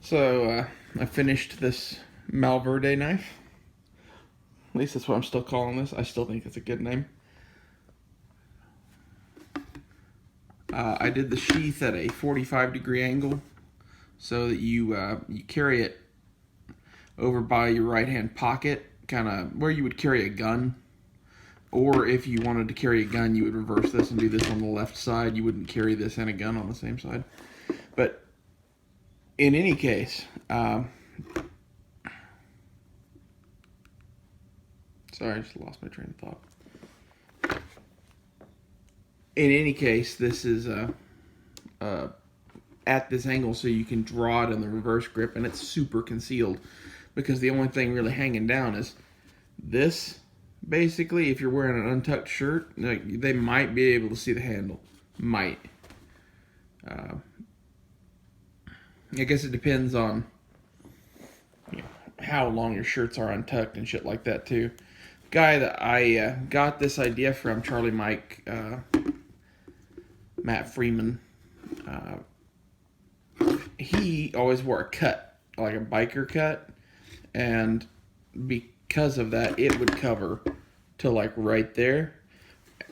So I finished this Verde knife. At least that's what I'm still calling this. I still think it's a good name. I did the sheath at a 45-degree angle so that you carry it over by your right-hand pocket, kind of where you would carry a gun. Or if you wanted to carry a gun, you would reverse this and do this on the left side. You wouldn't carry this and a gun on the same side. But in any case, sorry, I just lost my train of thought. In any case, this is at this angle so you can draw it in the reverse grip, and it's super concealed because the only thing really hanging down is this. Basically, if you're wearing an untucked shirt, like, they might be able to see the handle. Might. I guess it depends on how long your shirts are untucked and shit like that too. Guy that I got this idea from, Charlie Mike, Matt Freeman, he always wore a cut, like a biker cut, and because of that, it would cover to like right there.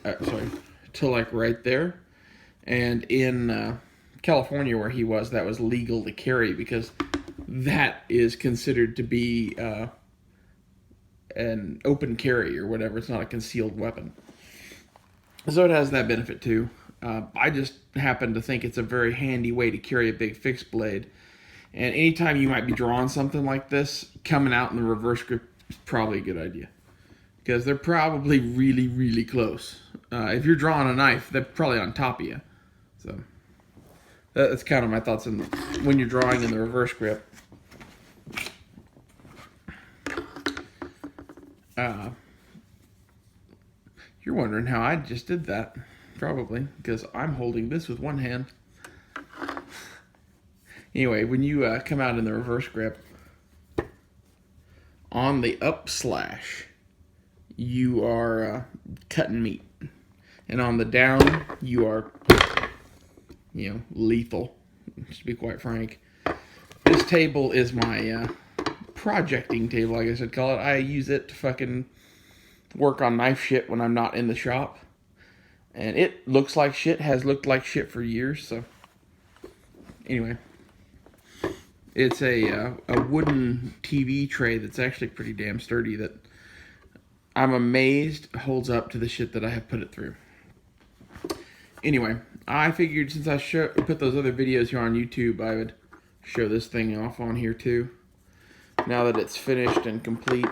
To like right there. And in California, where he was, that was legal to carry because that is considered to be an open carry or whatever. It's not a concealed weapon. So it has that benefit too. I just happen to think it's a very handy way to carry a big fixed blade. And anytime you might be drawing something like this, coming out in the reverse grip is probably a good idea. Because they're probably really, really close. If you're drawing a knife, they're probably on top of you. So that's kind of my thoughts on when you're drawing in the reverse grip. You're wondering how I just did that. Probably because I'm holding this with one hand. Anyway, when you come out in the reverse grip, on the up slash, you are cutting meat. And on the down, you are, lethal, to be quite frank. This table is my projecting table, I guess I'd call it. I use it to fucking work on knife shit when I'm not in the shop. And it looks like shit, has looked like shit for years, so. Anyway. It's a wooden TV tray that's actually pretty damn sturdy that I'm amazed holds up to the shit that I have put it through. Anyway, I figured since I put those other videos here on YouTube, I would show this thing off on here too. Now that it's finished and complete.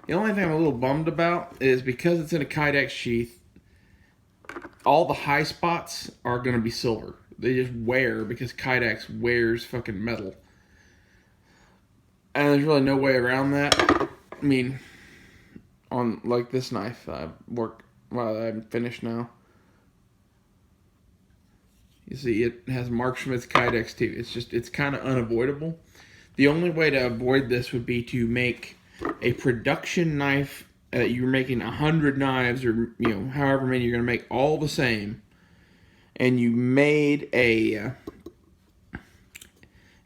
The only thing I'm a little bummed about is because it's in a Kydex sheath, all the high spots are going to be silver. They just wear because Kydex wears fucking metal. And there's really no way around that. I mean, on like this knife, I'm finished now. You see, it has Mark Schmidt's Kydex too. It's kind of unavoidable. The only way to avoid this would be to make a production knife. You're making 100 knives, or however many you're gonna make, all the same, and you made a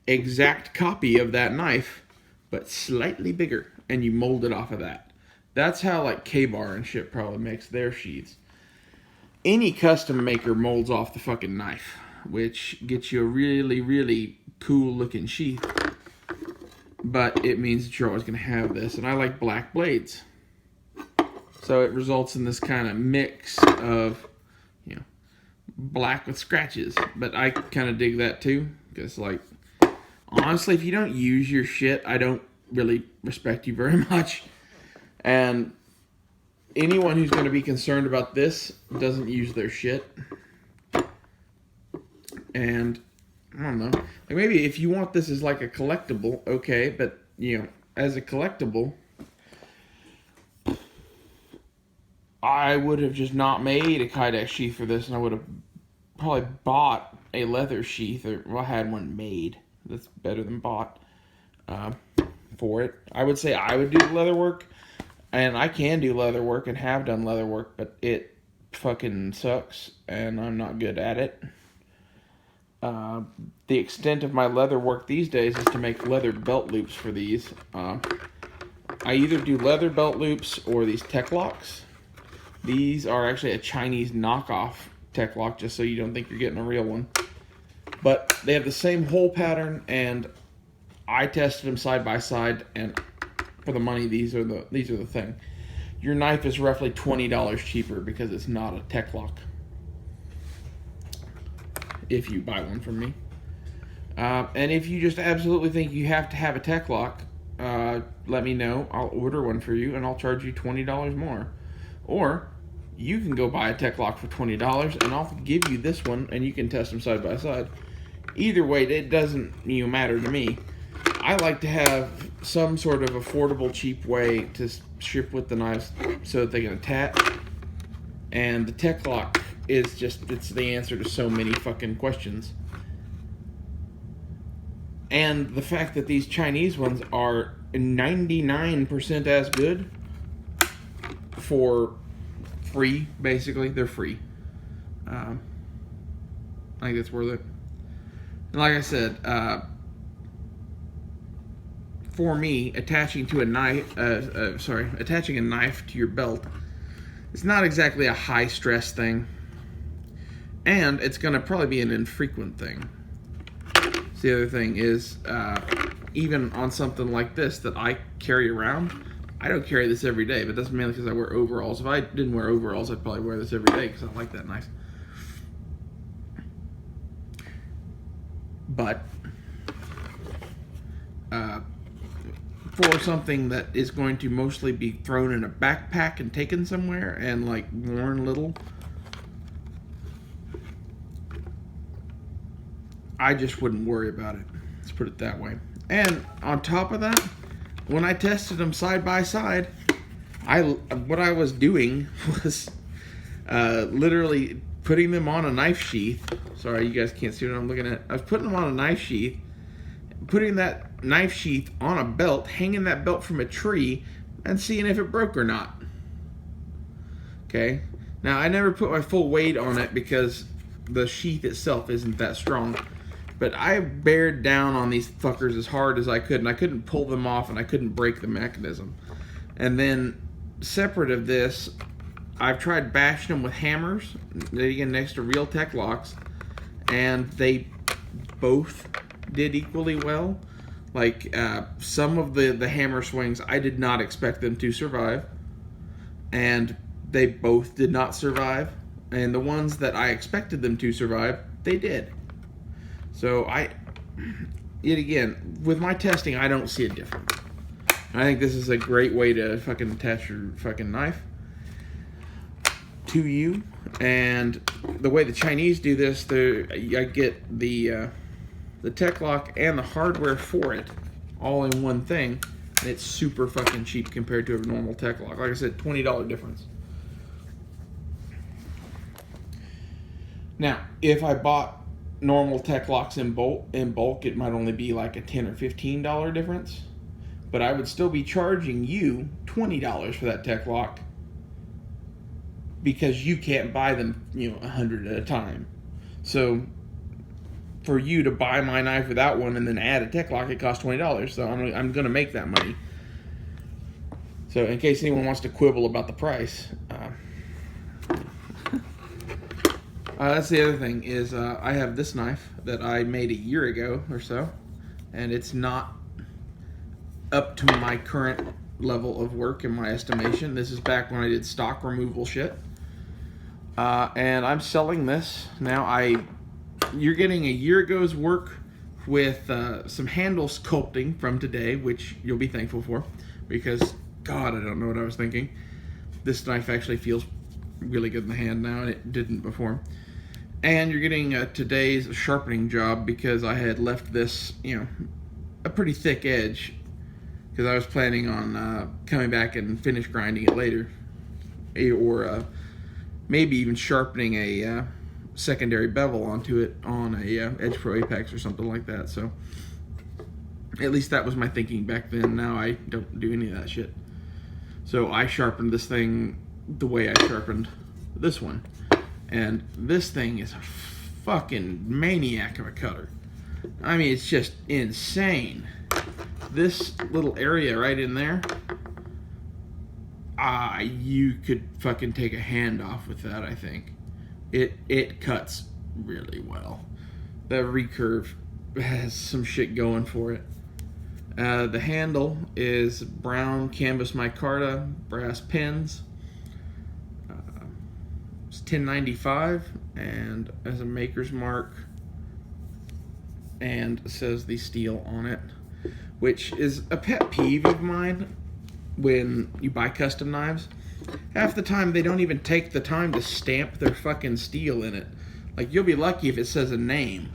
exact copy of that knife, but slightly bigger, and you mold it off of that. That's how like K-Bar and shit probably makes their sheaths. Any custom maker molds off the fucking knife, which gets you a really, really cool looking sheath. But it means that you're always going to have this, and I like black blades. So it results in this kind of mix of, black with scratches. But I kind of dig that too, because like, honestly, if you don't use your shit, I don't really respect you very much. And anyone who's going to be concerned about this doesn't use their shit. And I don't know. Like maybe if you want this as like a collectible, okay, but as a collectible, I would have just not made a Kydex sheath for this, and I would have probably bought a leather sheath, or I had one made. That's better than bought for it. I would say I would do the leather work, and I can do leather work and have done leather work, but it fucking sucks, and I'm not good at it. The extent of my leather work these days is to make leather belt loops for these. I either do leather belt loops or these tech locks. These are actually a Chinese knockoff tech lock, just so you don't think you're getting a real one. But they have the same hole pattern, and I tested them side by side, and for the money, these are the thing. Your knife is roughly $20 cheaper because it's not a tech lock. If you buy one from me. And if you just absolutely think you have to have a tech lock, let me know. I'll order one for you and I'll charge you $20 more. Or you can go buy a tech lock for $20 and I'll give you this one and you can test them side by side. Either way, it doesn't matter to me. I like to have some sort of affordable, cheap way to ship with the knives so that they can attach. And the tech lock is just, it's the answer to so many fucking questions. And the fact that these Chinese ones are 99% as good for free, basically. They're free. I think it's worth it. And like I said, for me, attaching a knife to your belt, it's not exactly a high stress thing. And it's going to probably be an infrequent thing. So the other thing is, even on something like this that I carry around, I don't carry this every day, but that's mainly because I wear overalls. If I didn't wear overalls, I'd probably wear this every day because I like that knife. But for something that is going to mostly be thrown in a backpack and taken somewhere and like worn little, I just wouldn't worry about it. Let's put it that way. And on top of that, when I tested them side by side, what I was doing was literally putting them on a knife sheath. Sorry, you guys can't see what I'm looking at. I was putting them on a knife sheath, putting that knife sheath on a belt, hanging that belt from a tree, and seeing if it broke or not. Okay? Now, I never put my full weight on it because the sheath itself isn't that strong. But I bared down on these fuckers as hard as I could, and I couldn't pull them off, and I couldn't break the mechanism. And then, separate of this, I've tried bashing them with hammers, again, next to real tech locks, and they both did equally well. Like, some of the hammer swings, I did not expect them to survive, and they both did not survive. And the ones that I expected them to survive, they did. So yet again, with my testing, I don't see a difference. I think this is a great way to fucking attach your fucking knife to you. And the way the Chinese do this, I get the tech lock and the hardware for it all in one thing. And it's super fucking cheap compared to a normal tech lock. Like I said, $20 difference. Now, if I bought normal tech locks in bulk, it might only be like a $10 or $15 difference. But I would still be charging you $20 for that tech lock because you can't buy them, 100 at a time. So for you to buy my knife without one and then add a tech lock, it costs $20. So I'm going to make that money. So in case anyone wants to quibble about the price, that's the other thing is I have this knife that I made a year ago or so, and it's not up to my current level of work in my estimation. This is back when I did stock removal shit, and I'm selling this now. You're getting a year ago's work with some handle sculpting from today, which you'll be thankful for, because God, I don't know what I was thinking. This knife actually feels really good in the hand now, and it didn't before. And you're getting today's sharpening job because I had left this, a pretty thick edge because I was planning on coming back and finish grinding it later, or maybe even sharpening a secondary bevel onto it on a Edge Pro Apex or something like that. So at least that was my thinking back then. Now I don't do any of that shit. So I sharpened this thing the way I sharpened this one. And this thing is fucking maniac of a cutter. I mean, it's just insane. This little area right in there, you could fucking take a hand off with that, I think. It cuts really well. The recurve has some shit going for it. The handle is brown canvas micarta, brass pins. It's $10.95 and has a maker's mark and says the steel on it, which is a pet peeve of mine when you buy custom knives. Half the time they don't even take the time to stamp their fucking steel in it. Like, you'll be lucky if it says a name.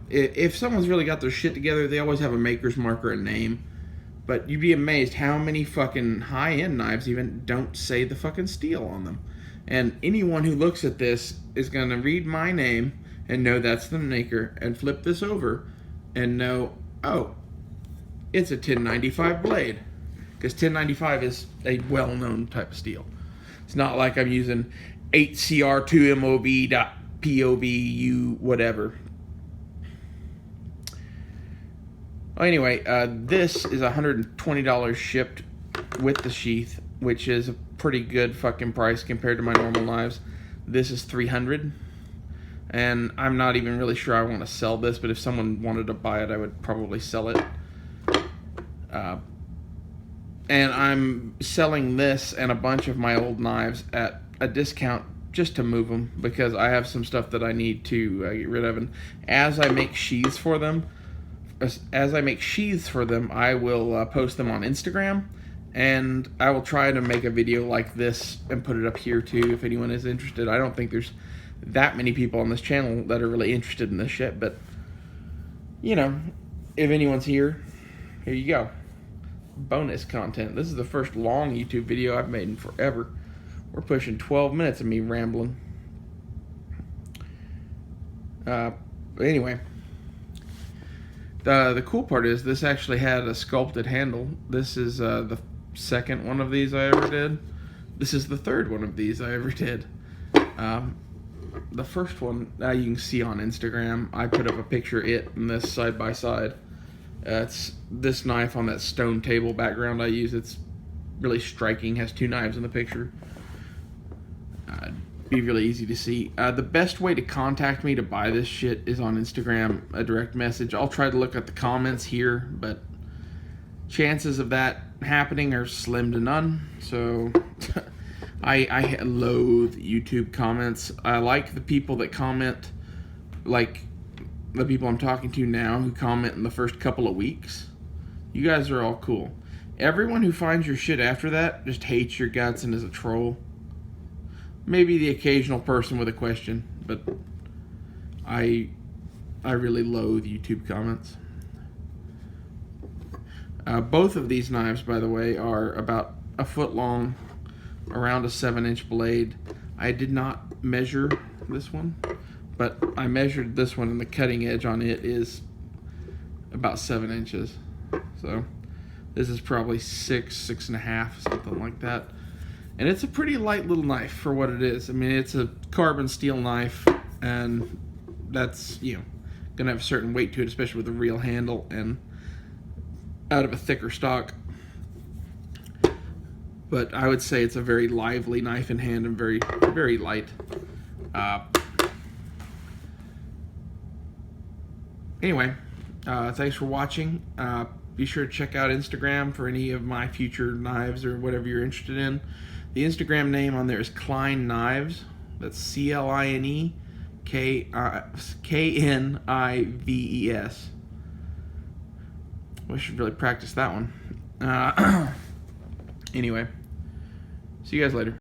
If someone's really got their shit together, they always have a maker's mark or a name. But you'd be amazed how many fucking high-end knives even don't say the fucking steel on them. And anyone who looks at this is going to read my name and know that's the maker, and flip this over and know, oh, it's a 1095 blade. Because 1095 is a well-known type of steel. It's not like I'm using 8CR2MOB.POVU whatever. Well, anyway, this is $120 shipped with the sheath, which is a pretty good fucking price compared to my normal knives. This is $300, and I'm not even really sure I want to sell this, but if someone wanted to buy it, I would probably sell it. And I'm selling this and a bunch of my old knives at a discount just to move them, because I have some stuff that I need to get rid of. And as I make sheaths for them, I will post them on Instagram, and I will try to make a video like this and put it up here too if anyone is interested. I don't think there's that many people on this channel that are really interested in this shit, but you know, if anyone's here you go. Bonus content. This is the first long YouTube video I've made in forever. We're pushing 12 minutes of me rambling. Anyway, the cool part is this actually had a sculpted handle. This is the second one of these I ever did. This is the third one of these I ever did. The first one you can see on Instagram. I put up a picture of it and this side by side. It's this knife on that stone table background I use. It's really striking. Has two knives in the picture. Be really easy to see. The best way to contact me to buy this shit is on Instagram, a direct message. I'll try to look at the comments here, but chances of that happening are slim to none. So I loathe YouTube comments. I like the people that comment, like the people I'm talking to now who comment in the first couple of weeks. You guys are all cool. Everyone who finds your shit after that just hates your guts and is a troll. Maybe the occasional person with a question, but I really loathe YouTube comments. Both of these knives, by the way, are about a foot long, around a 7-inch blade. I did not measure this one, but I measured this one, and the cutting edge on it is about 7 inches. So this is probably 6.5, something like that. And it's a pretty light little knife for what it is. I mean, it's a carbon steel knife, and that's, you know, gonna have a certain weight to it, especially with a real handle and out of a thicker stock. But I would say it's a very lively knife in hand and very, very light. Anyway, thanks for watching. Be sure to check out Instagram for any of my future knives or whatever you're interested in. The Instagram name on there is Klein Knives. That's CLINEKNIVES. I should really practice that one. Anyway, see you guys later.